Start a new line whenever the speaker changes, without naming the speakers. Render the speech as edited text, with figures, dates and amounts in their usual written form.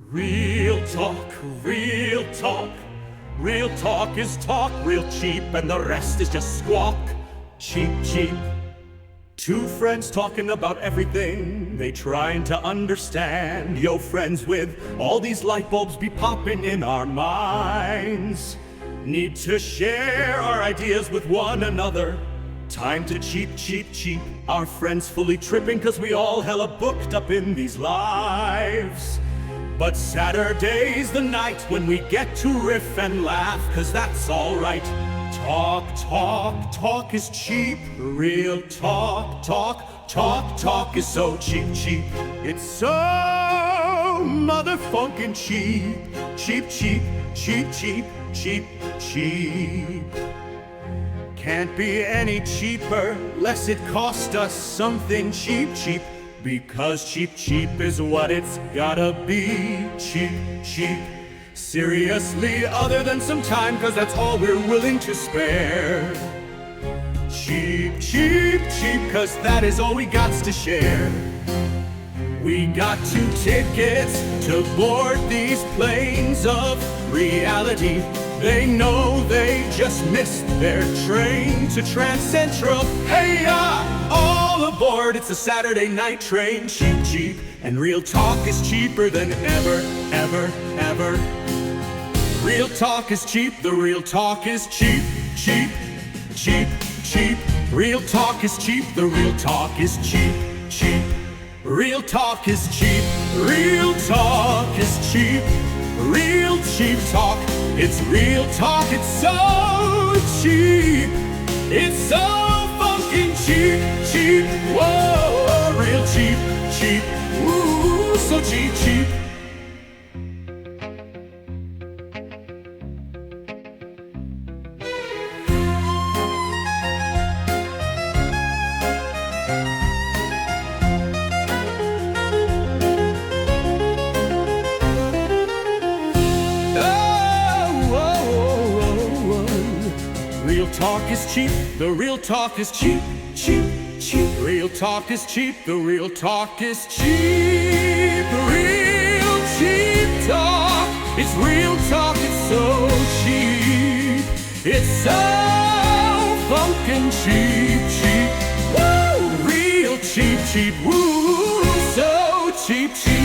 Real talk, real talk. Real talk is talk, real cheap, and the rest is just squawk. Cheep, cheep. Two friends talking about everything, they trying to understand. Yo, friends, with all these light bulbs be popping in our minds. Need to share our ideas with one another. Time to cheep, cheep, cheep. Our friends fully tripping cause we all hella booked up in these lives. But Saturday's the night when we get to riff and laugh, cause that's alright. Talk, talk, talk is cheap. Real talk, talk, talk, talk is so cheap, cheap. It's so motherfunkin' cheap. Cheap, cheap, cheap, cheap, cheap, cheap. Can't be any cheaper, lest it cost us something cheap, cheap. Because cheap, cheap is what it's gotta be. Cheap, cheap. Seriously, other than some time, cause that's all we're willing to spare. Cheap, cheap, cheap, cause that is all we got to share. We got 2 tickets to board these planes of reality. They know they just missed their train to Trans Central. Hey, all aboard, it's a Saturday night train. Cheap, cheap, and real talk is cheaper than ever, ever, ever. Real talk is cheap, the real talk is cheap, cheap, cheap, cheap. Real talk is cheap, the real talk is cheap, cheap. Real talk is cheap, real talk is cheap. Real cheap talk, it's real talk, it's so cheap. It's so fucking cheap, cheap. Whoa, real cheap, cheap. Woo, so cheap, cheap. Real talk is cheap, the real talk is cheap, cheap, cheap. Real talk is cheap, the real talk is cheap. Real cheap talk, it's real talk, it's so cheap. It's so funkin' cheap, cheap. Woo! Real cheap, cheap, woo! So cheap, cheap.